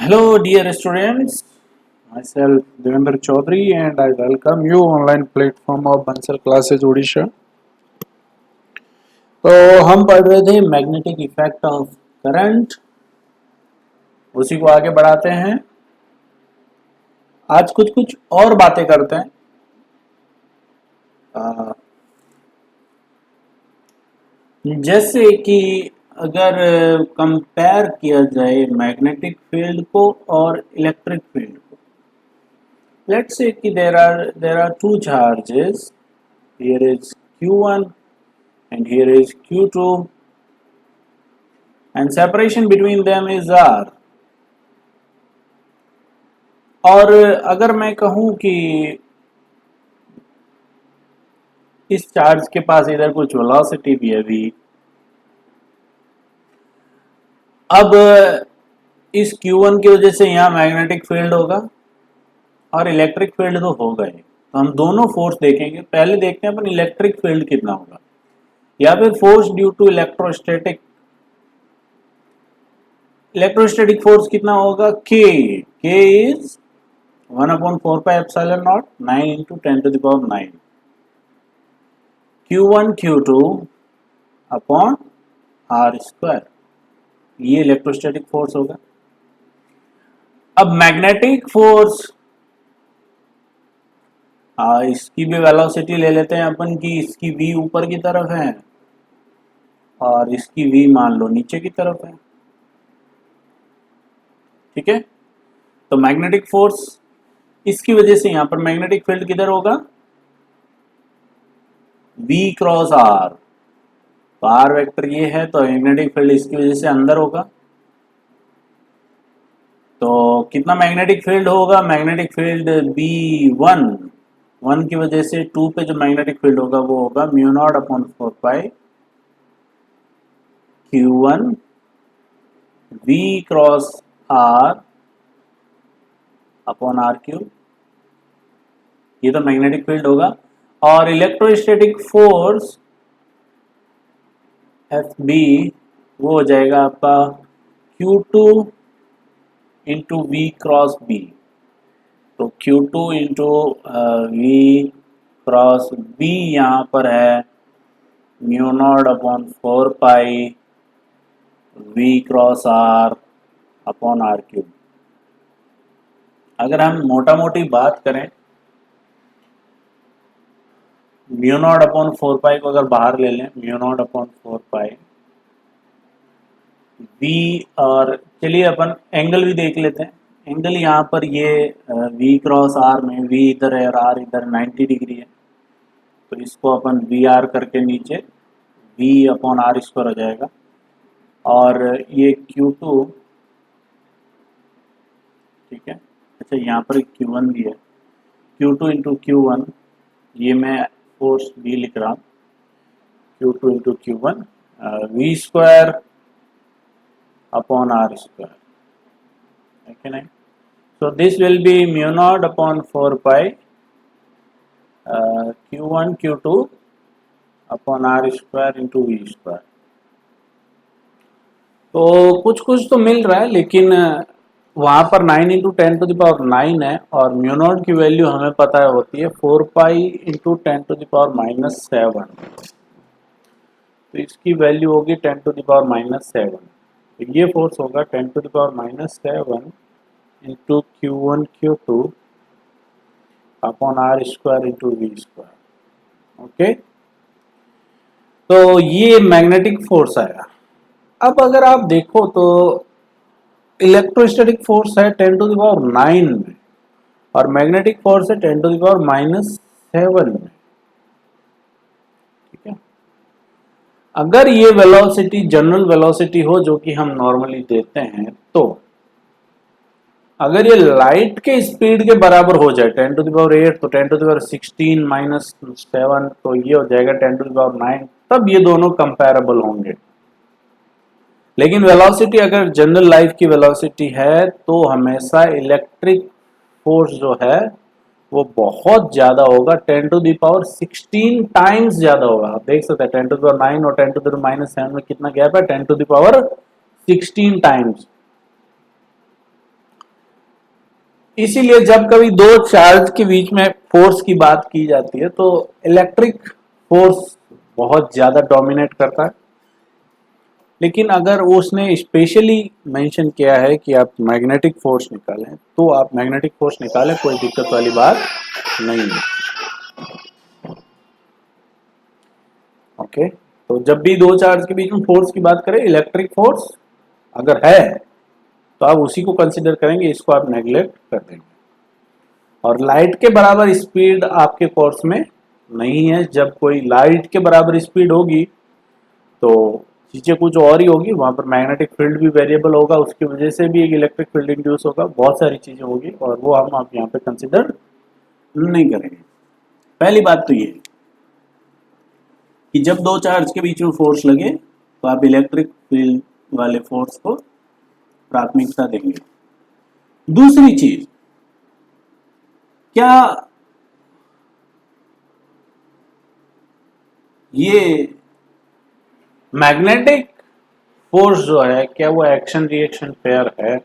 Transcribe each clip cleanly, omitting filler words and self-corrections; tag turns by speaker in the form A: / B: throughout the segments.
A: Hello, dear students. Myself Devendra Chaudhary, and I welcome you online platform of Bansal Classes Odisha. तो हम पढ़ रहे थे magnetic effect of current, उसी को आगे बढ़ाते हैं। आज कुछ कुछ और बातें करते हैं। जैसे कि अगर कंपेयर किया जाए मैग्नेटिक फील्ड को और इलेक्ट्रिक फील्ड को, लेट्स से कि there are two charges, here is Q1 and here is Q2 and separation between them is R। और अगर मैं कहूं कि इस चार्ज के पास इधर कुछ वेलोसिटी भी है V, अब इस Q1 की वजह से यहाँ मैग्नेटिक फील्ड होगा और इलेक्ट्रिक फील्ड तो होगा ही। तो हम दोनों फोर्स देखेंगे। पहले देखते हैं अपन इलेक्ट्रिक फील्ड कितना होगा, या फिर force due to electrostatic force कितना होगा। K is 1/4πε0 9 into 10⁹ Q1 Q2 upon R square, ये इलेक्ट्रोस्टैटिक फोर्स होगा। अब मैग्नेटिक फोर्स, इसकी भी वेलोसिटी ले लेते हैं अपन की, इसकी V ऊपर की तरफ है और इसकी V मान लो नीचे की तरफ है। ठीक है, तो मैग्नेटिक फोर्स इसकी वजह से यहां पर मैग्नेटिक फील्ड किधर होगा, V क्रॉस R। तो R वेक्टर ये है, तो मैग्नेटिक फील्ड इसकी वजह से अंदर होगा। तो कितना मैग्नेटिक फील्ड होगा, मैग्नेटिक फील्ड B1 की वजह से 2 पे जो मैग्नेटिक फील्ड होगा वो होगा μ0/4π Q1 V cross R upon R3। ये तो मैग्नेटिक फील्ड होगा। और इलेक्ट्रोस्टैटिक फोर्स FB वो हो जाएगा आपका Q2 into V cross B। तो Q2 into V cross B यहाँ पर है μ0/4π V cross R upon R3। अगर हम मोटा मोटी बात करें, μ0/4π को अगर बाहर ले लें, μ0/4π V, और चलिए अपन एंगल भी देख लेते हैं। एंगल यहाँ पर ये V क्रॉस R में V इधर है और R इधर 90 डिग्री है, तो इसको अपन VR करके नीचे V अपॉन R स्क्वायर हो जाएगा। और ये Q2, ठीक है, अच्छा यहाँ पर Q1 भी है, Q2 इंटू Q1, ये मैं फोर्स B लिख रहा हूँ, Q2 into Q1 V square upon R square, है नहीं। So this will be μ0/4π Q1 Q2 upon R square into V square. तो कुछ कुछ तो मिल रहा है, लेकिन वहां पर 9 इंटू 10⁹ है और μ0 की वैल्यू हमें पता होती है 4π इंटू 10⁻⁷। तो इसकी वैल्यू होगी 10⁻⁷। तो ये फोर्स होगा 10⁻⁷ into Q1 Q2 upon R square into V square. Okay, तो ये मैग्नेटिक फोर्स आया। अब अगर आप देखो तो इलेक्ट्रोस्टैटिक फोर्स है 10⁹ में और मैग्नेटिक फोर्स है 10⁻⁷ में। ठीक है, अगर ये वेलोसिटी जनरल वेलोसिटी हो जो कि हम नॉर्मली देते हैं, तो अगर ये लाइट के स्पीड के बराबर हो जाए 10⁸, तो 10⁻16 माइनस 7, तो ये हो जाएगा 10⁹, तब ये दोनों कंपैरेबल होंगे। लेकिन वेलोसिटी अगर जनरल लाइट की वेलोसिटी है तो हमेशा इलेक्ट्रिक फोर्स जो है वो बहुत ज्यादा होगा, 10⁻16 टाइम्स ज्यादा होगा। आप देख सकते हैं 10⁹ और 10⁻⁷ में कितना गैप है, 10⁻16 टाइम्स। इसीलिए जब कभी दो चार्ज के बीच में फोर्स की बात की जाती है तो इलेक्ट्रिक फोर्स बहुत ज्यादा डोमिनेट करता है। लेकिन अगर उसने स्पेशली मेंशन किया है कि आप मैग्नेटिक फोर्स निकालें तो आप मैग्नेटिक फोर्स निकालें, कोई दिक्कत वाली बात नहीं है। ओके, तो जब भी दो चार्ज के बीच में फोर्स की बात करें, इलेक्ट्रिक फोर्स अगर है तो आप उसी को कंसिडर करेंगे, इसको आप नेग्लेक्ट कर देंगे। और लाइट के बराबर स्पीड आपके कोर्स में नहीं है। जब कोई लाइट के बराबर स्पीड होगी तो चीजें कुछ और ही होगी, वहां पर मैग्नेटिक फील्ड भी वेरिएबल होगा, उसकी वजह से भी एक इलेक्ट्रिक फील्ड इंड्यूस होगा, बहुत सारी चीजें होगी और वो हम आप यहाँ पे कंसिडर नहीं करेंगे। पहली बात तो ये कि जब दो चार्ज के बीच में फोर्स लगे तो आप इलेक्ट्रिक फील्ड वाले फोर्स को प्राथमिकता देंगे। दूसरी चीज, क्या ये मैग्नेटिक फोर्स जो है क्या वो एक्शन रिएक्शन पेयर है?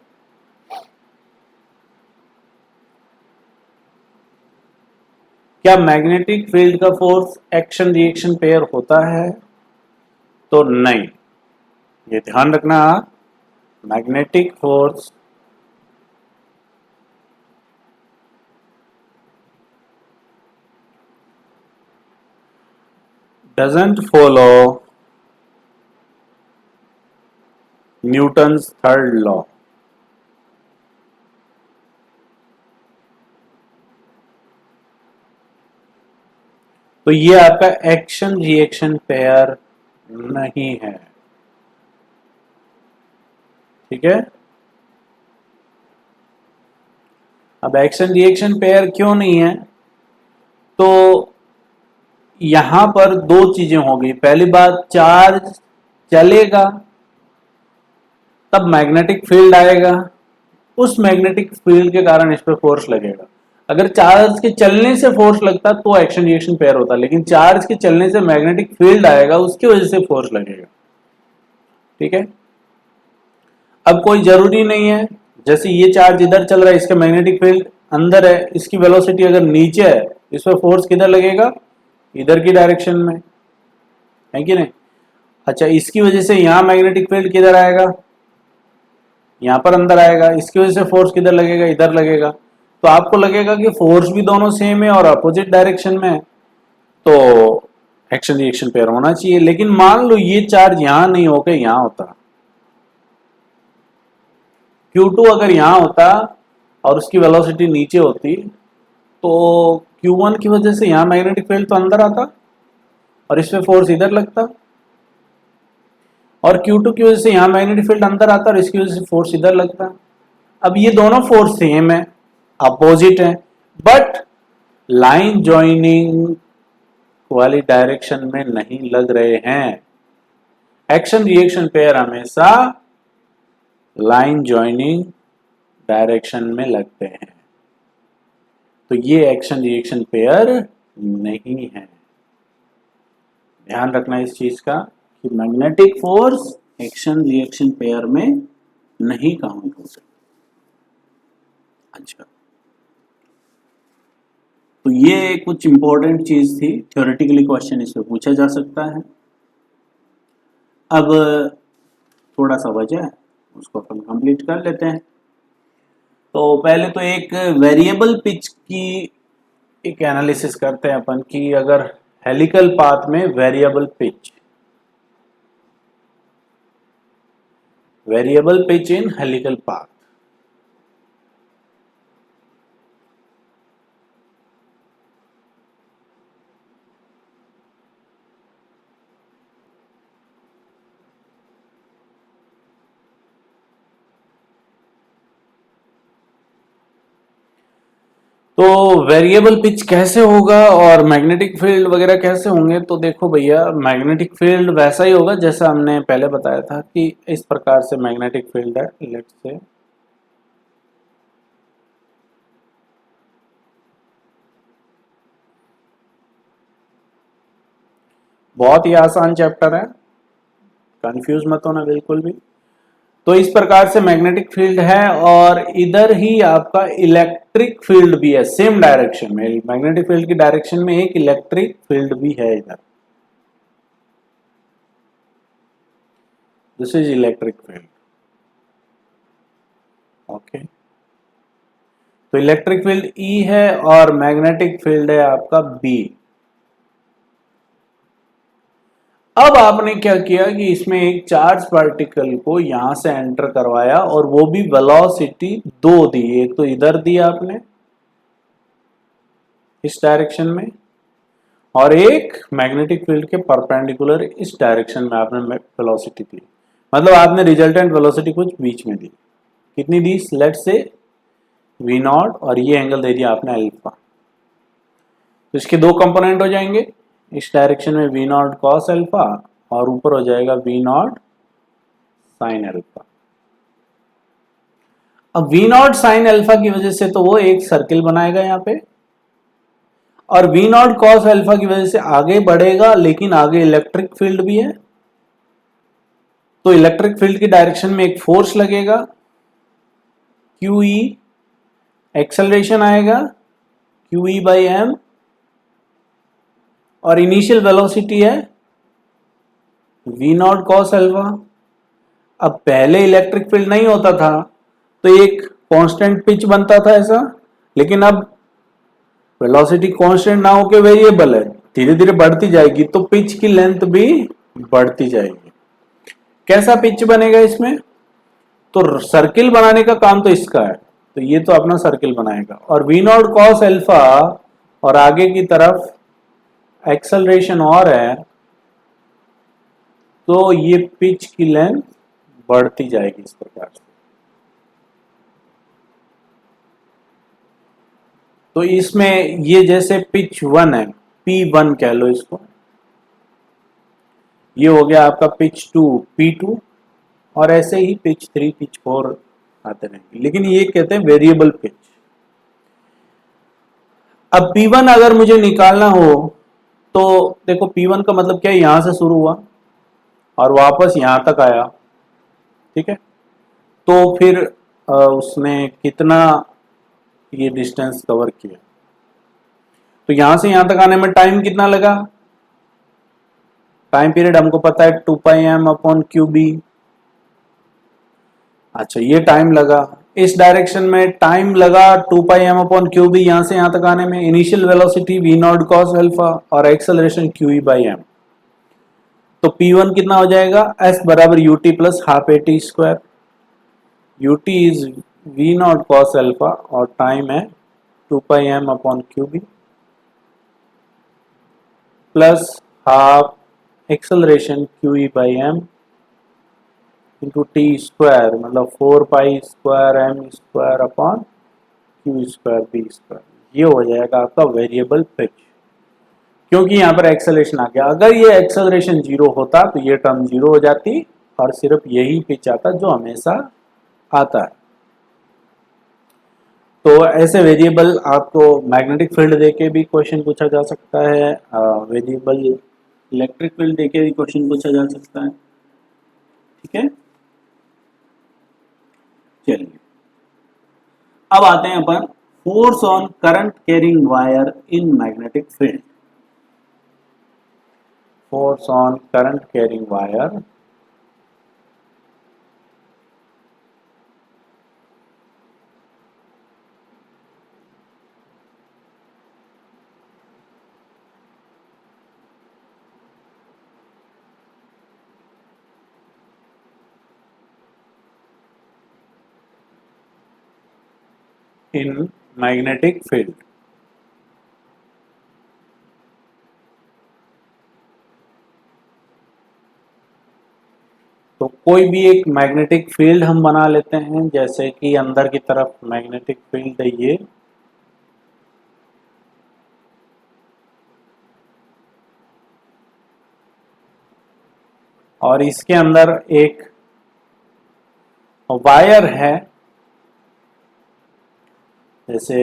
A: क्या मैग्नेटिक फील्ड का फोर्स एक्शन रिएक्शन पेयर होता है? तो नहीं, ये ध्यान रखना, magnetic force doesn't follow Newton's third law. तो ये आपका एक्शन रिएक्शन पेयर नहीं है, ठीक है। अब एक्शन रिएक्शन पेयर क्यों नहीं है? तो यहां पर दो चीजें होगी। पहली बात, चार्ज चलेगा तब मैग्नेटिक फील्ड आएगा, उस मैग्नेटिक फील्ड के कारण इस पर फोर्स लगेगा। अगर चार्ज के चलने से फोर्स लगता तो एक्शन रिएक्शन पेयर होता, लेकिन चार्ज के चलने से मैग्नेटिक फील्ड आएगा, उसकी वजह से फोर्स लगेगा, ठीक है। अब कोई जरूरी नहीं है, जैसे ये चार्ज इधर चल रहा है, इसका मैग्नेटिक फील्ड अंदर है, इसकी वेलोसिटी अगर नीचे है, इस पर फोर्स किधर लगेगा? इधर की डायरेक्शन में, है कि नहीं। अच्छा, इसकी वजह से यहां मैग्नेटिक फील्ड किधर आएगा? यहां पर अंदर आएगा, इसकी वजह से फोर्स किधर लगेगा? इधर लगेगा। तो आपको लगेगा कि फोर्स भी दोनों सेम है और अपोजिट डायरेक्शन में है, तो एक्शन रिएक्शन पेयर होना चाहिए। लेकिन मान लो ये चार्ज यहां नहीं होकर यहां होता, Q2 अगर यहां होता और उसकी वेलोसिटी नीचे होती तो Q1 की वजह से यहां मैग्नेटिक फील्ड तो अंदर आता और इसमें फोर्स इधर लगता, और Q2 की वजह से यहां मैग्नेटिक फील्ड अंदर आता और इसकी वजह से फोर्स इधर लगता। अब ये दोनों फोर्स सेम है, अपोजिट है, बट लाइन ज्वाइनिंग वाली डायरेक्शन में नहीं लग रहे हैं। एक्शन रिएक्शन पेयर हमेशा लाइन ज्वाइनिंग डायरेक्शन में लगते हैं, तो ये एक्शन रिएक्शन पेयर नहीं है। ध्यान रखना इस चीज का कि magnetic force action reaction pair में नहीं काउंट हो सकता। अच्छा, तो ये कुछ इंपॉर्टेंट चीज थी, थ्योरेटिकली क्वेश्चन इसमें पूछा जा सकता है। अब थोड़ा सा वजह है, उसको अपन कंप्लीट कर लेते हैं। तो पहले तो एक वेरिएबल पिच की एक एनालिसिस करते हैं अपन कि अगर हेलिकल पाथ में वेरिएबल पिच इन हेलिकल पाथ, तो वेरिएबल पिच कैसे होगा और मैग्नेटिक फील्ड वगैरह कैसे होंगे? तो देखो भैया, मैग्नेटिक फील्ड वैसा ही होगा जैसा हमने पहले बताया था कि इस प्रकार से मैग्नेटिक फील्ड है, लेट्स से बहुत ही आसान चैप्टर है, कंफ्यूज मत होना बिल्कुल भी। तो इस प्रकार से मैग्नेटिक फील्ड है और इधर ही आपका इलेक्ट्रिक फील्ड भी है, सेम डायरेक्शन में। मैग्नेटिक फील्ड की डायरेक्शन में एक इलेक्ट्रिक फील्ड भी है इधर। This is electric field. Okay, तो इलेक्ट्रिक फील्ड E है और मैग्नेटिक फील्ड है आपका B। अब आपने क्या किया कि इसमें एक चार्ज पार्टिकल को यहां से एंटर करवाया और वो भी वेलोसिटी 2 दी। एक तो इधर दिया आपने इस डायरेक्शन में, और एक मैग्नेटिक फील्ड के परपेंडिकुलर इस डायरेक्शन में आपने वेलोसिटी दी। मतलब आपने रिजल्टेंट वेलोसिटी कुछ बीच में दी। कितनी दी? लेट से V नॉट, और ये एंगल दे दिया आपने अल्फा। तो इसके दो कंपोनेंट हो जाएंगे, इस डायरेक्शन में V नॉट कॉस अल्फा और ऊपर हो जाएगा V नॉट साइन अल्फा। अब V नॉट साइन अल्फा की वजह से तो वो एक सर्किल बनाएगा यहाँ पे, और V नॉट कॉस अल्फा की वजह से आगे बढ़ेगा, लेकिन आगे इलेक्ट्रिक फील्ड भी है। तो इलेक्ट्रिक फील्ड की डायरेक्शन में एक फोर्स लगेगा QE, एक्सेलरेशन आएगा QE बाई m, और इनिशियल वेलोसिटी है V नॉट कॉस अल्फा। अब पहले इलेक्ट्रिक फील्ड नहीं होता था तो एक कांस्टेंट पिच बनता था ऐसा, लेकिन अब वेलोसिटी कांस्टेंट ना होके वेरिएबल है, धीरे धीरे बढ़ती जाएगी, तो पिच की लेंथ भी बढ़ती जाएगी। कैसा पिच बनेगा इसमें? तो सर्किल बनाने का काम तो इसका है, तो ये तो अपना सर्किल बनाएगा, और V नॉट कॉस अल्फा और आगे की तरफ एक्सेलरेशन और है, तो ये पिच की लेंथ बढ़ती जाएगी इस प्रकार से। तो इसमें ये जैसे पिच 1 है, P1 कह लो इसको, ये हो गया आपका पिच 2 P2, और ऐसे ही पिच 3 पिच 4 आते रहेंगे, लेकिन ये कहते हैं वेरिएबल पिच। अब P1 अगर मुझे निकालना हो तो देखो P1 का मतलब क्या है, यहां से शुरू हुआ और वापस यहां तक आया, ठीक है। तो फिर उसने कितना ये डिस्टेंस कवर किया, तो यहां से यहां तक आने में टाइम कितना लगा? टाइम पीरियड हमको पता है 2 pi m upon q B. अच्छा, ये टाइम लगा, इस डायरेक्शन में टाइम लगा 2 pi m upon q B, यहां से यहां तक आने में। Initial velocity V naught cos alpha और एक्सेलरेशन QE बाई m। तो P1 कितना हो जाएगा? S बराबर UT plus half AT square. UT is V naught cos alpha और टाइम है 2 pi m upon q B plus half acceleration QE by m into t square, मतलब 4 pi square m square upon Q square B square. ये हो जाएगा आपका variable pitch, क्योंकि यहां पर एक्सेलरेशन आ गया। अगर ये एक्सेलरेशन 0 होता तो ये टर्म 0 हो जाती और सिर्फ यही पिच आता जो हमेशा आता है। तो ऐसे वेरिएबल आपको मैग्नेटिक फील्ड देके भी क्वेश्चन पूछा जा सकता है, वेरिएबल इलेक्ट्रिक फील्ड देके भी क्वेश्चन पूछा जा सकता है, ठीक है। चलिए, अब आते हैं अपन force on current carrying wire in magnetic field. Force on current carrying wire in magnetic field. तो कोई भी एक मैग्नेटिक फील्ड हम बना लेते हैं, जैसे कि अंदर की तरफ मैग्नेटिक फील्ड है ये, और इसके अंदर एक वायर है, जैसे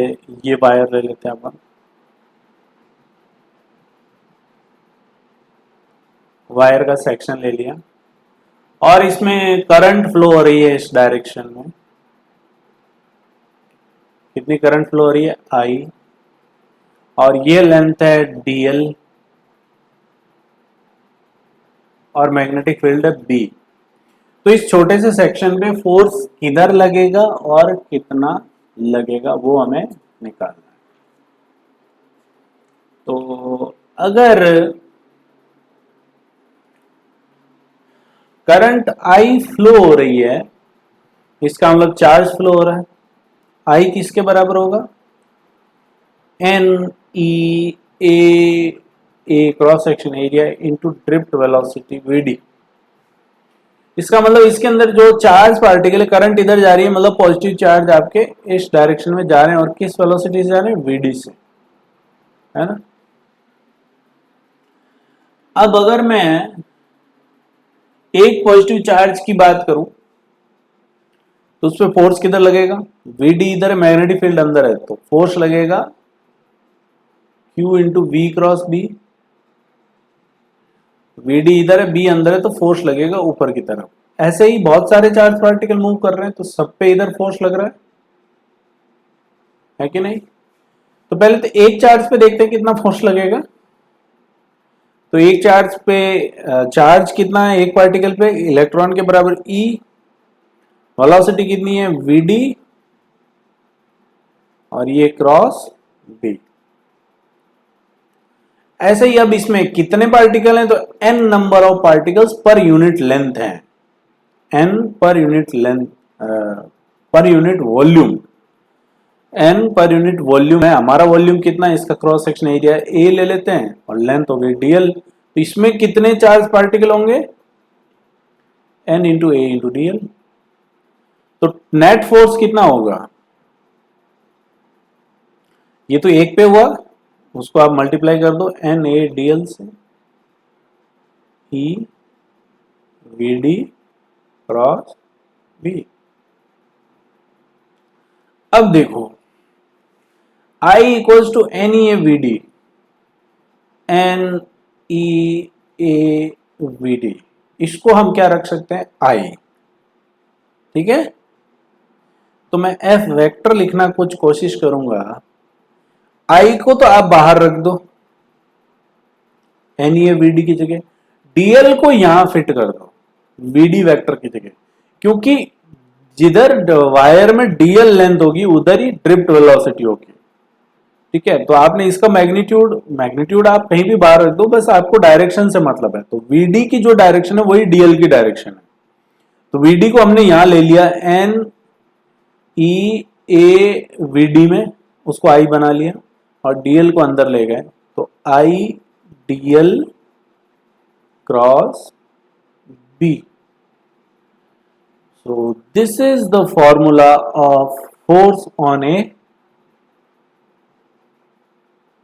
A: ये वायर ले लेते हैं अपन। वायर का सेक्शन ले लिया और इसमें करंट फ्लो हो रही है इस डायरेक्शन में, कितनी करंट फ्लो हो रही है आई, और ये लेंथ है dl, और मैग्नेटिक फील्ड है B। तो इस छोटे से सेक्शन पे फोर्स किधर लगेगा और कितना लगेगा वो हमें निकालना है। तो अगर करंट I फ्लो हो रही है, इसका मतलब चार्ज फ्लो हो रहा है, I किसके बराबर होगा, N E A cross section area into drift velocity VD. इसका मतलब इसके अंदर जो चार्ज पार्टिकल है, करंट इधर जा रही है, मतलब पॉजिटिव चार्ज आपके इस डायरेक्शन में जा रहे हैं, और किस वेलोसिटी से जा रहे हैं, वीडी से, है ना। अब अगर मैं एक पॉजिटिव चार्ज की बात करूं तो उस पर फोर्स किधर लगेगा, वीडी इधर है, मैग्नेटिक फील्ड अंदर है, तो फोर्स लगेगा Q into v cross B. Vd इधर है, बी अंदर है, तो फोर्स लगेगा ऊपर की तरफ। ऐसे ही बहुत सारे चार्ज पार्टिकल मूव कर रहे हैं, तो सब पे इधर फोर्स लग रहा है कि नहीं। तो पहले तो एक चार्ज पे देखते हैं कितना फोर्स लगेगा। तो एक चार्ज पे चार्ज कितना है एक पार्टिकल पे, इलेक्ट्रॉन के बराबर E, वेलोसिटी कितनी है vd, और ये क्रॉस b। ऐसे ही अब इसमें कितने पार्टिकल हैं, तो n number of particles per unit length है, n per unit length, per unit volume, n per unit volume है। हमारा वॉल्यूम कितना है, इसका क्रॉस सेक्शन एरिया a ले लेते हैं, और लेंथ हो गई dl। तो इसमें कितने चार्ज पार्टिकल होंगे, n इंटू ए इंटू dl। तो नेट फोर्स कितना होगा, ये तो एक पे हुआ, उसको आप मल्टीप्लाई कर दो एन ए डी एल से, e v d cross B. अब देखो I equals to n E A v d, n E A v d, इसको हम क्या रख सकते हैं I, ठीक है। तो मैं F वेक्टर लिखना कुछ कोशिश करूंगा, I को तो आप बाहर रख दो n E A v d की जगह, डीएल को यहां फिट कर दो वीडी वेक्टर की जगह, क्योंकि जिधर वायर में डीएल लेंथ होगी उधर ही ड्रिफ्ट वेलोसिटी होगी, ठीक है। तो आपने इसका मैग्नीट्यूड आप कहीं भी बाहर रख दो, बस आपको डायरेक्शन से मतलब है। तो वीडी की जो डायरेक्शन है वही डीएल की डायरेक्शन है। तो वीडी को हमने यहां ले लिया एन ई ए वीडी में, उसको आई बना लिया, और डीएल को अंदर ले गए, तो I DL cross B. So this is the formula of force on a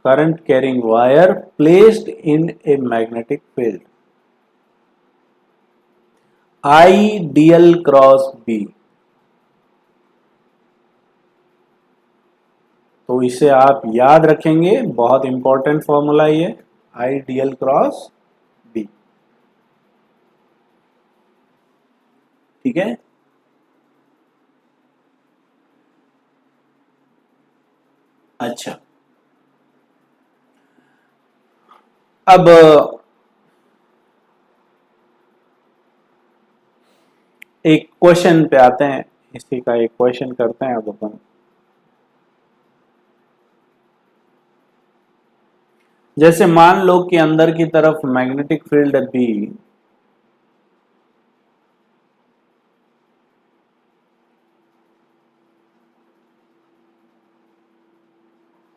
A: current carrying wire placed in a magnetic field. I dl cross B। तो इसे आप याद रखेंगे, बहुत इंपॉर्टेंट फॉर्मूला ये, I dl क्रॉस B, ठीक है। अच्छा, अब एक क्वेश्चन पे आते हैं, इसी का एक क्वेश्चन करते हैं अब अपन। जैसे मान लो कि अंदर की तरफ मैग्नेटिक फील्ड है बी,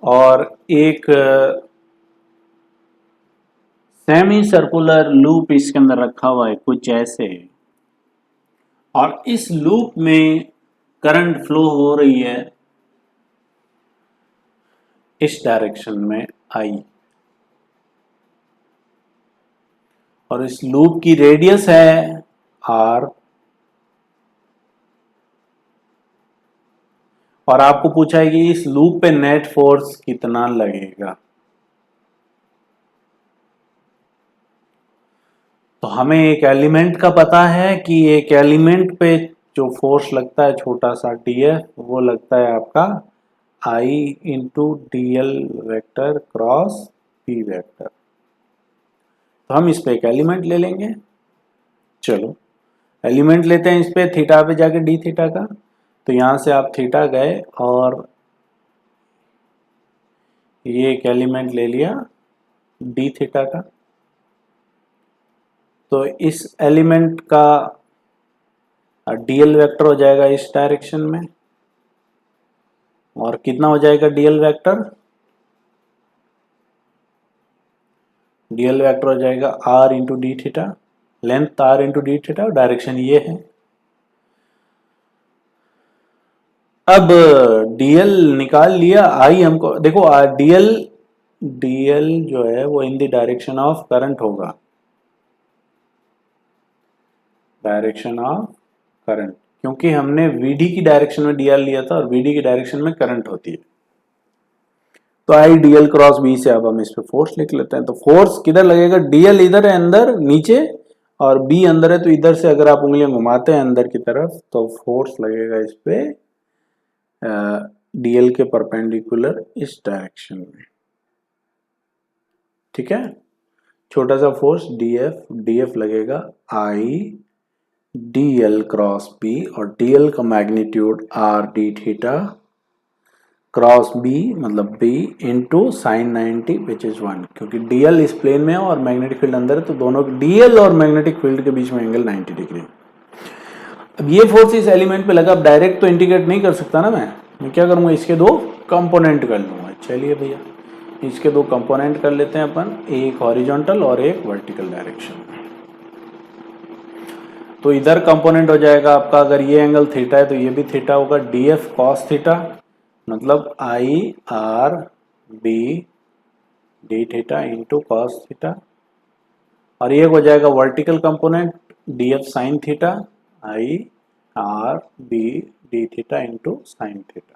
A: और एक सेमी सर्कुलर लूप इसके अंदर रखा हुआ है कुछ ऐसे, और इस लूप में करंट फ्लो हो रही है इस डायरेक्शन में आई, और इस लूप की रेडियस है आर, और आपको पूछा है कि इस लूप पे नेट फोर्स कितना लगेगा। तो हमें एक एलिमेंट का पता है कि एक एलिमेंट पे जो फोर्स लगता है छोटा सा dF वो लगता है आपका I into DL vector cross P vector. तो हम इस पे एक एलिमेंट ले लेंगे। चलो एलिमेंट लेते हैं इस पे थीटा पे जाके डी थीटा का। तो यहां से आप थीटा गए और ये एक एलिमेंट ले लिया डी थीटा का। तो इस एलिमेंट का डीएल वेक्टर हो जाएगा इस डायरेक्शन में, और कितना हो जाएगा डीएल वेक्टर? डीएल वेक्टर हो जाएगा r into d theta, length r into d theta, और डायरेक्शन ये है। अब डीएल निकाल लिया, आई हमको देखो डीएल डीएल जो है वो in the direction of current होगा, डायरेक्शन ऑफ करंट, क्योंकि हमने वीडी की डायरेक्शन में डीएल लिया था और वीडी की डायरेक्शन में करंट होती है। तो आई डीएल क्रॉस बी से अब हम इस पे फोर्स लिख लेते हैं। तो फोर्स किधर लगेगा? डीएल इधर है अंदर नीचे और बी अंदर है, तो इधर से अगर आप उंगलियां घुमाते हैं अंदर की तरफ तो फोर्स लगेगा इस पे डीएल के परपेंडिकुलर इस डायरेक्शन में। ठीक है, छोटा सा फोर्स डीएफ, डीएफ लगेगा आई डीएल क्रॉस बी, और डीएल का magnitude R D theta cross B मतलब B into sine 90 which is 1, क्योंकि डीएल इस प्लेन में है और मैग्नेटिक फील्ड अंदर है, तो दोनों डीएल और मैग्नेटिक फील्ड के बीच में एंगल 90 डिग्री। अब ये फोर्स इस एलिमेंट पे लगा, अब डायरेक्ट तो इंटीग्रेट नहीं कर सकता ना मैं क्या करूंगा, इसके दो कंपोनेंट कर लूंगा। चलिए भैया इसके दो कंपोनेंट कर लेते हैं अपन, एक हॉरिजॉन्टल और एक वर्टिकल डायरेक्शन। तो इधर कंपोनेंट हो जाएगा आपका, अगर ये एंगल थीटा है तो ये भी थीटा होगा, डीएफ कॉस थीटा मतलब I R B d theta into cos theta, और ये हो जाएगा vertical component dF sine theta I R B d theta into sine theta.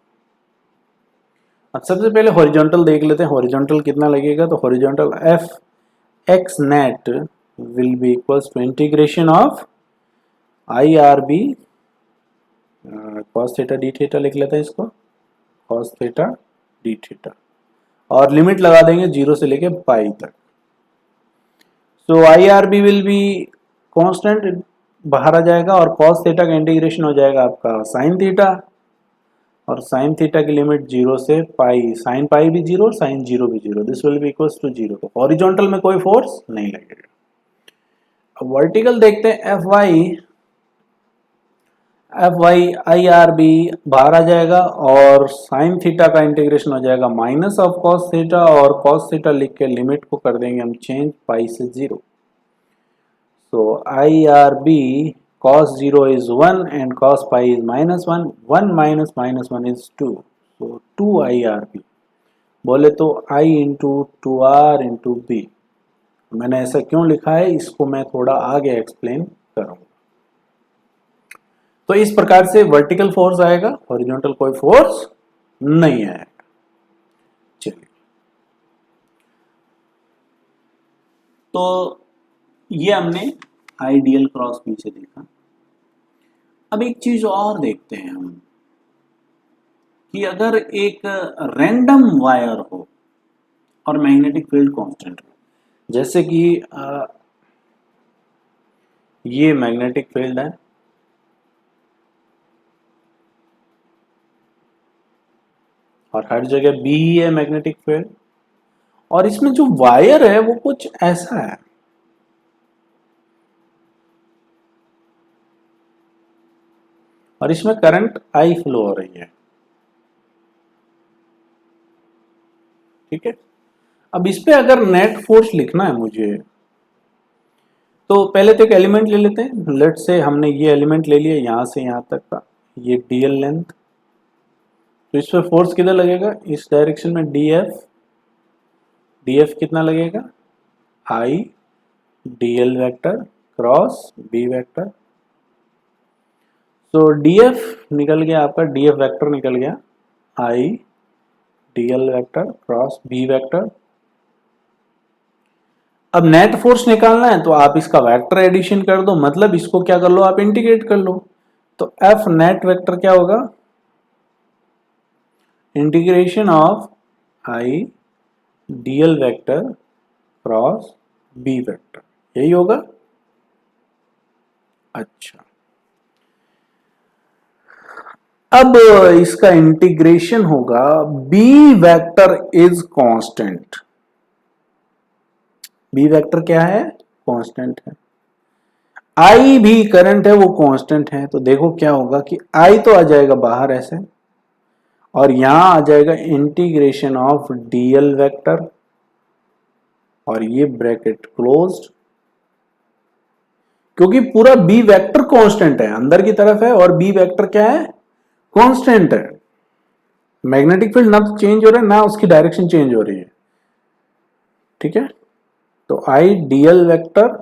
A: अब सबसे पहले हॉरिजॉन्टल देख लेते हैं, हॉरिजॉन्टल कितना लगेगा। तो horizontal F X net will be equals to integration of I R B cos theta D theta, लिख लेते हैं इसको कॉस थीटा डी थीटा, और लिमिट लगा देंगे 0 से लेके पाई तक। So I R B will be constant बाहर आ जाएगा, और कॉस थीटा का इंटीग्रेशन हो जाएगा आपका साइन थीटा, और साइन थीटा की लिमिट 0 से पाई, साइन पाई भी 0 साइन 0 भी 0, this will be equals to 0। तो हॉरिजॉन्टल में कोई फोर्स नहीं लगेगा। अब वर्टिकल देखते हैं, F y I R B बाहर आ जाएगा, और साइन थीटा का इंटीग्रेशन हो जाएगा माइनस ऑफ कॉस थीटा, और कॉस थीटा लिख के लिमिट को कर देंगे हम चेंज पाई से 0। So I R B cos 0 is 1 and cos pi is minus 1, 1 minus minus 1 is 2, so 2 IRB बोले तो I into 2R into B. मैंने ऐसा क्यों लिखा है इसको मैं थोड़ा आगे एक्सप्लेन करूंगा। तो इस प्रकार से वर्टिकल फोर्स आएगा, हॉरिजॉन्टल कोई फोर्स नहीं आएगा। चलिए तो ये हमने आइडियल क्रॉस बी से देखा। अब एक चीज और देखते हैं हम कि अगर एक रैंडम वायर हो और मैग्नेटिक फील्ड कांस्टेंट हो, जैसे कि ये मैग्नेटिक फील्ड है और हर जगह बी ही है मैग्नेटिक फील्ड, और इसमें जो वायर है वो कुछ ऐसा है, और इसमें करंट आई फ्लो हो रही है। ठीक है, अब इस पे अगर नेट फोर्स लिखना है मुझे, तो पहले तो एक एलिमेंट ले लेते हैं। लेट से हमने ये एलिमेंट ले लिया यहां से यहां तक का, ये डीएल लेंथ, तो इस पे फोर्स किधर लगेगा, इस डायरेक्शन में डीएफ, डीएफ कितना लगेगा I DL vector cross B vector. तो डीएफ निकल गया आपका, डीएफ वेक्टर निकल गया I DL vector cross B vector, अब नेट फोर्स निकालना है तो आप इसका वेक्टर एडिशन कर दो, मतलब इसको क्या कर लो, आप इंटीग्रेट कर लो। तो एफ नेट वेक्टर क्या होगा, integration of I DL vector cross B vector, यही होगा। अच्छा, अब इसका इंटीग्रेशन होगा, B vector is constant. B vector क्या है, कांस्टेंट है। आई भी करंट है, वो कांस्टेंट है। तो देखो क्या होगा कि आई तो आ जाएगा बाहर ऐसे, और यहां आ जाएगा इंटीग्रेशन ऑफ डीएल वेक्टर, और ये ब्रैकेट क्लोज्ड, क्योंकि पूरा बी वेक्टर कांस्टेंट है, अंदर की तरफ है, और बी वेक्टर क्या है, कांस्टेंट है। मैग्नेटिक फील्ड ना तो चेंज हो रहा है, ना उसकी डायरेक्शन चेंज हो रही है। ठीक है, तो आई डीएल वेक्टर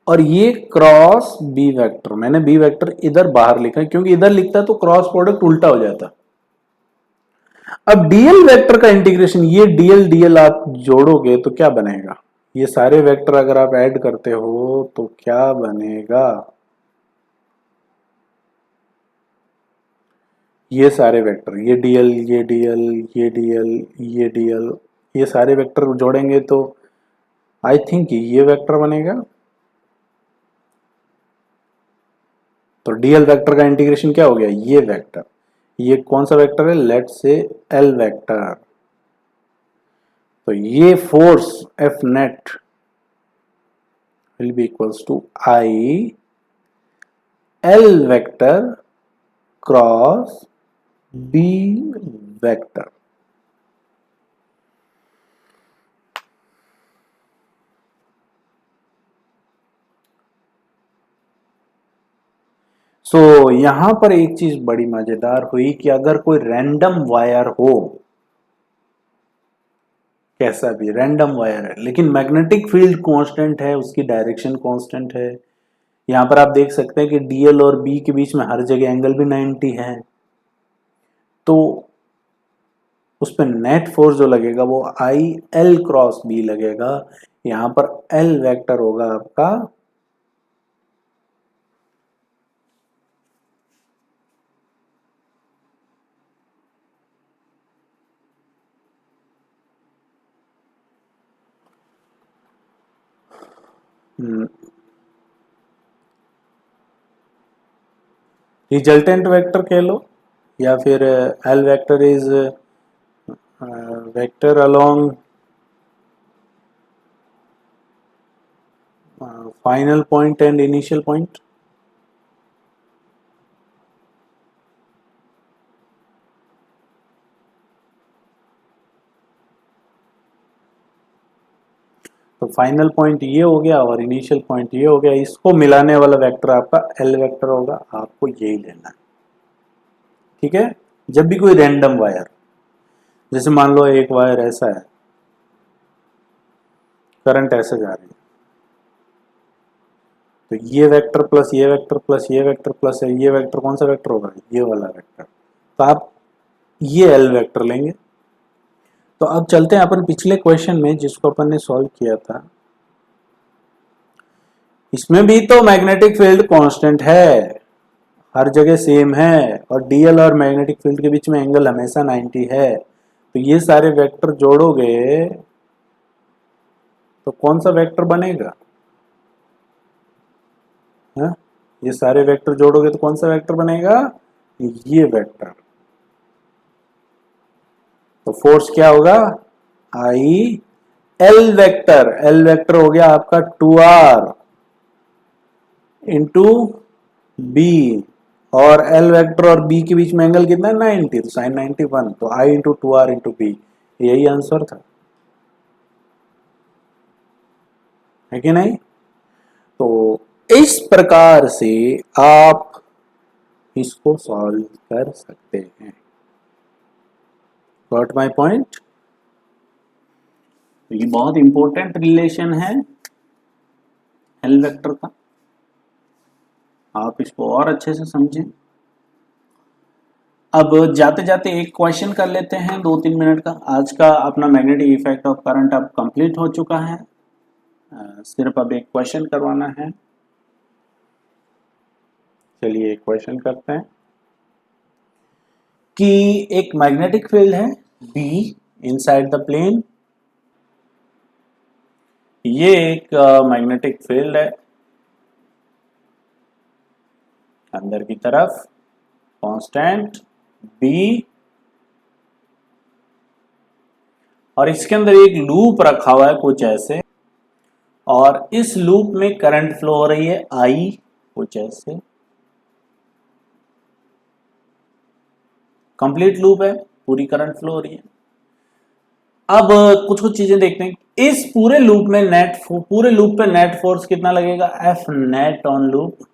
A: और ये क्रॉस बी वेक्टर, मैंने बी वेक्टर इधर बाहर लिखा है क्योंकि इधर लिखता है तो क्रॉस प्रोडक्ट उल्टा हो जाता। अब डीएल वेक्टर का इंटीग्रेशन, ये डीएल डीएल आप जोड़ोगे तो क्या बनेगा, ये सारे वेक्टर अगर आप ऐड करते हो तो क्या बनेगा, ये सारे वेक्टर, ये डीएल ये डीएल ये डीएल ये डीएल, ये सारे वेक्टर जोड़ेंगे तो आई थिंक ये वेक्टर बनेगा। तो डीएल वेक्टर का इंटीग्रेशन क्या हो गया, ये वेक्टर, ये कौन सा वेक्टर है, लेट से एल वेक्टर। तो ये force F net will be equals to I L vector cross B vector. So यहां पर एक चीज बड़ी मजेदार हुई कि अगर कोई रैंडम वायर हो, कैसा भी रैंडम वायर है, लेकिन मैग्नेटिक फील्ड कांस्टेंट है, उसकी डायरेक्शन कांस्टेंट है, यहां पर आप देख सकते हैं कि डीएल और बी के बीच में हर जगह एंगल भी 90 है, तो उस पर नेट फोर्स जो लगेगा वो आई एल क्रॉस बी लगेगा। यहां पर एल वेक्टर होगा आपका रिजल्टेंट वेक्टर कह लो, या फिर L vector is vector along final point and initial point. तो फाइनल पॉइंट ये हो गया और इनिशियल पॉइंट ये हो गया, इसको मिलाने वाला वेक्टर आपका एल वेक्टर होगा, आपको यही लेना है। ठीक है, जब भी कोई रैंडम वायर, जैसे मान लो एक वायर ऐसा है, करंट ऐसे जा रही है, तो ये वेक्टर प्लस ये वेक्टर प्लस ये वेक्टर प्लस ये वेक्टर कौन सा वेक्टर होगा, ये वाला वेक्टर। तो आप ये एल वेक्टर लेंगे। तो अब चलते हैं अपन पिछले क्वेश्चन में जिसको अपन ने सॉल्व किया था, इसमें भी तो मैग्नेटिक फील्ड कांस्टेंट है, हर जगह सेम है, और डीएल और मैग्नेटिक फील्ड के बीच में एंगल हमेशा 90 है। तो ये सारे वेक्टर जोड़ोगे तो कौन सा वेक्टर बनेगा, है? ये सारे वेक्टर जोड़ोगे तो कौन सा वेक्टर बनेगा, ये वेक्टर। तो फोर्स क्या होगा, आई एल वेक्टर हो गया आपका 2r इंटू बी, और एल वेक्टर और बी के बीच में एंगल कितना है 90, तो साइन 91, तो आई इंटू 2r इंटू बी, यही आंसर था, है कि नहीं। तो इस प्रकार से आप इसको सॉल्व कर सकते हैं। Got my point. ये बहुत इंपॉर्टेंट रिलेशन है एल वेक्टर का, आप इसको और अच्छे से समझें। अब जाते जाते एक क्वेश्चन कर लेते हैं 2-3 मिनट का। आज का अपना मैग्नेटिक इफेक्ट ऑफ करंट अब कंप्लीट हो चुका है। सिर्फ अब एक क्वेश्चन करवाना है। चलिए एक क्वेश्चन करते हैं कि एक मैग्नेटिक फील्ड है B इनसाइड द प्लेन। ये एक मैग्नेटिक फील्ड है अंदर की तरफ, कांस्टेंट B, और इसके अंदर एक लूप रखा हुआ है कुछ ऐसे, और इस लूप में करंट फ्लो हो रही है I कुछ ऐसे। कंप्लीट लूप है, पूरी करंट फ्लो हो रही है। अब कुछ कुछ चीजें देखते हैं। इस पूरे लूप में पूरे लूप पे नेट फोर्स कितना लगेगा? F नेट ऑन लूप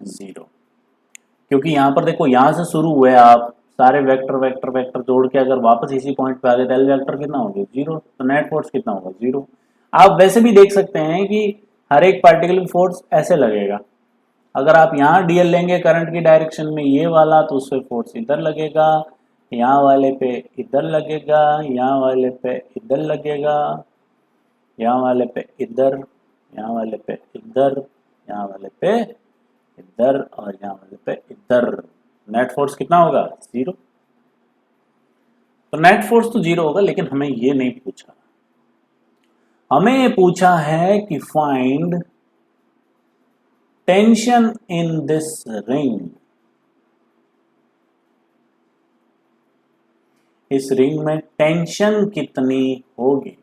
A: 0, क्योंकि यहां पर देखो यहां से शुरू हुए आप सारे वेक्टर वेक्टर वेक्टर जोड़ के अगर वापस इसी पॉइंट पे आ गए तो एल वेक्टर कितना होगा? 0। तो नेट फोर्स कितना होगा? 0। आप वैसे भी देख सकते हैं कि हर एक पार्टिकल में फोर्स ऐसे लगेगा। अगर आप यहाँ डीएल लेंगे करंट की डायरेक्शन में ये वाला, तो उससे फोर्स इधर लगेगा, यहाँ वाले पे इधर लगेगा, यहाँ वाले पे इधर लगेगा, यहाँ वाले पे इधर, यहाँ वाले पे इधर, यहाँ वाले पे इधर, और यहाँ वाले पे इधर। नेट फोर्स कितना होगा? 0। तो नेट फोर्स तो 0 होगा, लेकिन हमें ये नहीं पूछा। हमें ये पूछा है कि find tension in this ring. इस रिंग में टेंशन कितनी होगी?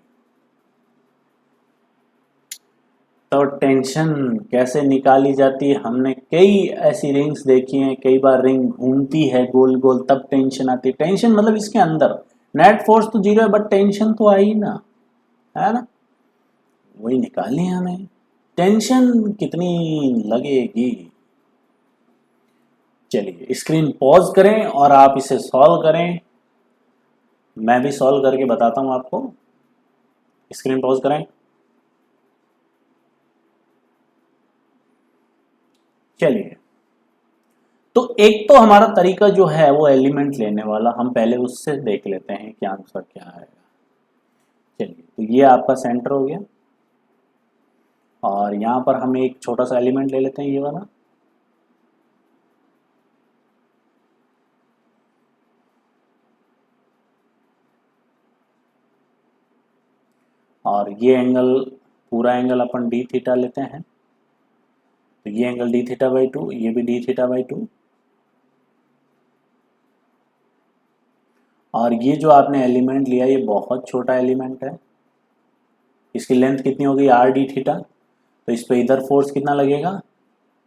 A: तो टेंशन कैसे निकाली जाती है? हमने कई ऐसी रिंग्स देखी हैं, कई बार रिंग घूमती है गोल गोल, तब टेंशन आती है। टेंशन मतलब इसके अंदर नेट फोर्स तो 0 है, बट टेंशन तो आई ना, है ना? वही निकालनी है हमें। टेंशन कितनी लगेगी? चलिए स्क्रीन पॉज करें और आप इसे सॉल्व करें। मैं भी सॉल्व करके बताता हूं आपको। स्क्रीन पॉज करें। चलिए, तो एक तो हमारा तरीका जो है वो एलिमेंट लेने वाला, हम पहले उससे देख लेते हैं कि आंसर क्या आएगा। चलिए, तो ये आपका सेंटर हो गया, और यहां पर हम एक छोटा सा एलिमेंट ले लेते हैं, ये वाला। और ये एंगल, पूरा एंगल अपन डी थीटा लेते हैं। तो ये एंगल डी थीटा बाई 2, ये भी डी थीटा बाई 2। और ये जो आपने एलिमेंट लिया, ये बहुत छोटा एलिमेंट है। इसकी लेंथ कितनी होगी? Are D theta. तो इस पे इधर फोर्स कितना लगेगा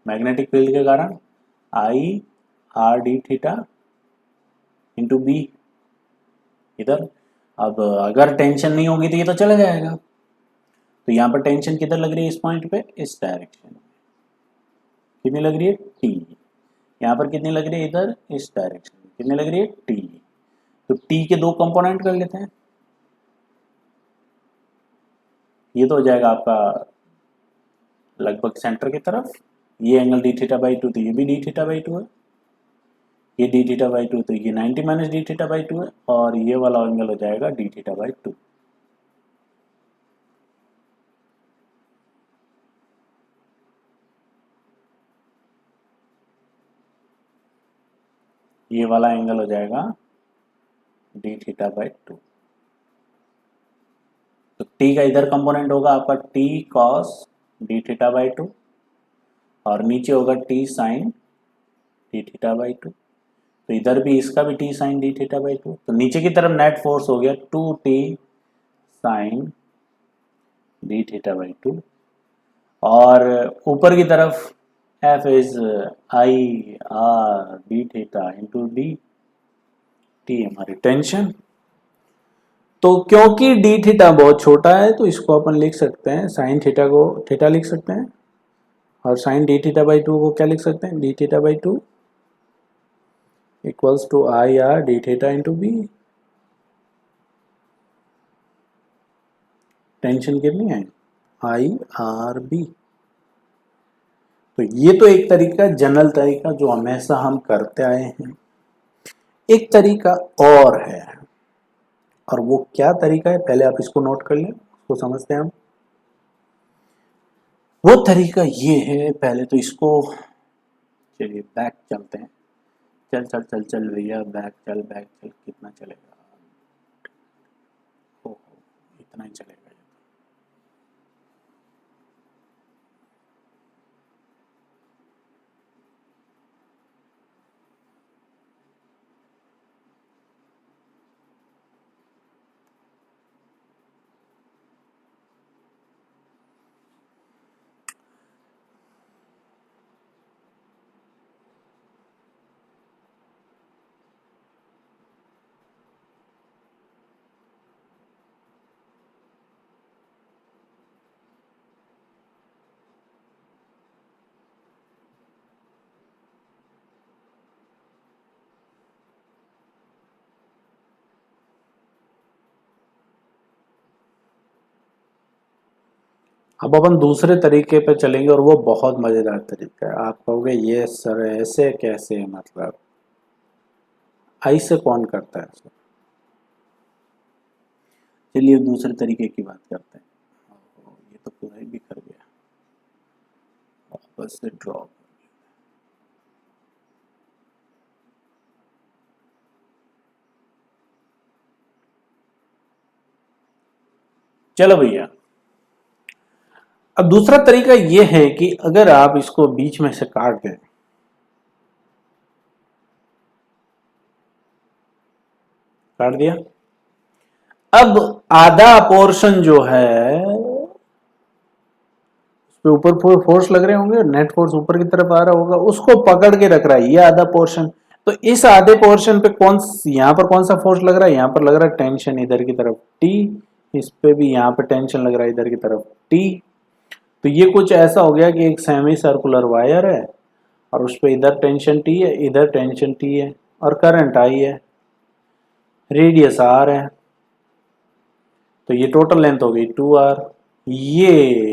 A: मैग्नेटिक फील्ड के कारण? I R D theta into B इधर। अब अगर टेंशन नहीं होगी तो ये तो चला जाएगा। तो यहाँ पर टेंशन किधर लग रही है? इस पॉइंट पे, इस डायरेक्शन में। कितनी लग रही है? टी। यहाँ पर कितनी लग रही है? इधर, इस डायरेक्शन में। कितनी लग रही है? टी। तो टी के दो कंपोनेंट कर लेते हैं। ये तो हो जाएगा आपका लगभग सेंटर की तरफ। ये एंगल डी थीटा बाई 2, तो ये भी डी थीटा बाई 2 है। ये डी थीटा बाई 2, तो ये 90 माइनस डी थीटा बाई 2 है, और ये वाला एंगल हो जाएगा डी थीटा बाई 2। ये वाला एंगल हो जाएगा डी थीटा बाई 2। तो टी का इधर कंपोनेंट होगा आपका T cos D theta by 2, और नीचे होगा T sine D theta by 2। तो इधर भी इसका भी T sine D theta by 2। तो नीचे की तरफ नेट फोर्स हो गया 2t sign D theta by 2, और ऊपर की तरफ F is I R D theta into D. T हमारी टेंशन। तो क्योंकि डी थीटा बहुत छोटा है, तो इसको अपन लिख सकते हैं, साइन थीटा को थीटा लिख सकते हैं, और साइन डी थीटा बाई 2 को क्या लिख सकते हैं? D theta by 2 equals to I R D theta into B. Tension कितनी है? I R B. तो ये तो एक तरीका, जनरल तरीका जो हमेशा हम करते आए हैं। एक तरीका और है, और वो क्या तरीका है, पहले आप इसको नोट कर लें, उसको समझते हैं हम। वो तरीका ये है, पहले तो इसको, चलिए बैक चलते हैं। चल चल चल चल भैया, बैक चल, बैक चल, कितना चलेगा? ओहो, इतना ही चलेगा। अब अपन दूसरे तरीके पे चलेंगे, और वो बहुत मजेदार तरीका है। आप कहोगे ये सर ऐसे कैसे, मतलब ऐसे कौन करता है सर? चलिए दूसरे तरीके की बात करते हैं। ये तो पूरा ही बिखर गया, वापस से ड्रॉ। चलो भैया, अब दूसरा तरीका ये है कि अगर आप इसको बीच में से काट दें, काट दिया, अब आधा पोर्शन जो है उसपे ऊपर फोर्स लग रहे होंगे, नेट फोर्स ऊपर की तरफ आ रहा होगा, उसको पकड़ के रख रहा है ये आधा पोर्शन। तो इस आधे पोर्शन पे यहां पर कौन सा फोर्स लग रहा है? यहां पर लग रहा है टेंशन इधर की तरफ टी, इस पे भी यहां पे टेंशन लग रहा है इधर की तरफ टी। तो ये कुछ ऐसा हो गया कि एक सेमी सर्कुलर वायर है, और उस पर इधर टेंशन टी है, इधर टेंशन टी है, और करंट आई है, रेडियस आर है। तो ये टोटल लेंथ हो गई 2r। ये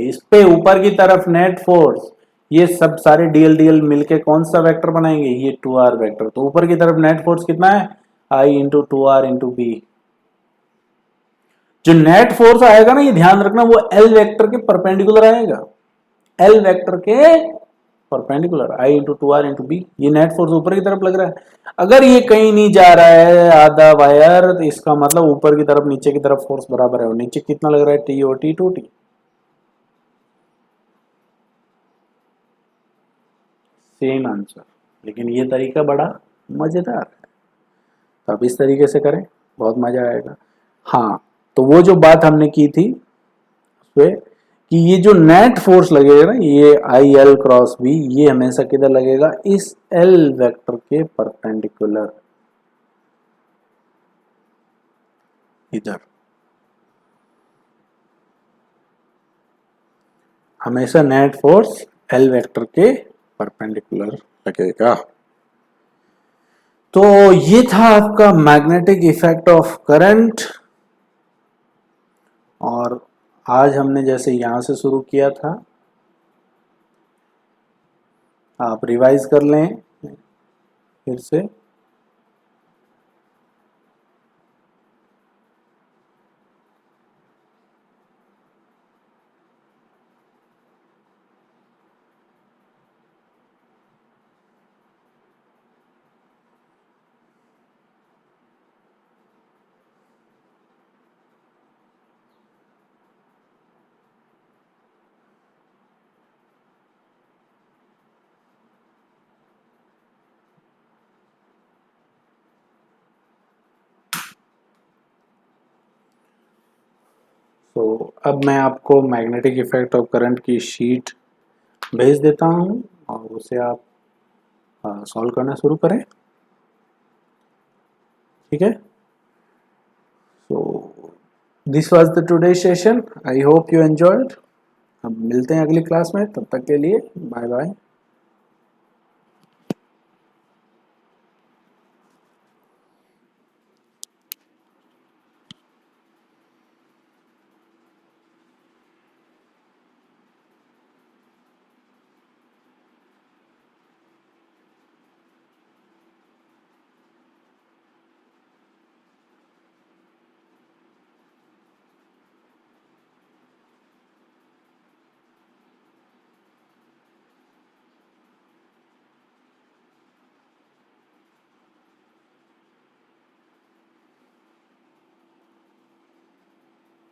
A: इस पे ऊपर की तरफ नेट फोर्स, ये सब सारे डीएल डीएल मिलके कौन सा वेक्टर बनाएंगे? ये 2r वेक्टर। तो ऊपर की तरफ नेट फोर्स कितना है? I into 2r into B. जो नेट फोर्स आएगा ना, ये ध्यान रखना, वो एल वेक्टर के परपेंडिकुलर आएगा, एल वेक्टर के perpendicular, I into 2r into B. ये नेट फोर्स ऊपर की तरफ लग रहा है। अगर ये कहीं नहीं जा रहा है आधा वायर, तो इसका मतलब ऊपर की तरफ नीचे की तरफ फोर्स बराबर है। और नीचे कितना लग रहा है? T O T two T. Same answer. लेकिन ये तरीका बड़ा मजेदार है, तो आप इस तरीके से करें, बहुत मजा आएगा। हाँ, तो वो जो बात हमने की थी उसपे, कि ये जो नेट फोर्स लगेगा ना, ये आई एल क्रॉस बी, ये हमेशा किधर लगेगा? इस एल वेक्टर के परपेंडिकुलर, इधर। हमेशा नेट फोर्स एल वेक्टर के परपेंडिकुलर लगेगा। तो ये था आपका मैग्नेटिक इफेक्ट ऑफ करंट। और आज हमने जैसे यहां से शुरू किया था, आप रिवाइज कर लें फिर से। तो अब मैं आपको मैग्नेटिक इफेक्ट ऑफ करंट की शीट भेज देता हूं, और उसे आप सॉल्व करना शुरू करें, ठीक है? So this was the today session, I hope you enjoyed. अब मिलते हैं अगली क्लास में, तब तक के लिए बाय बाय।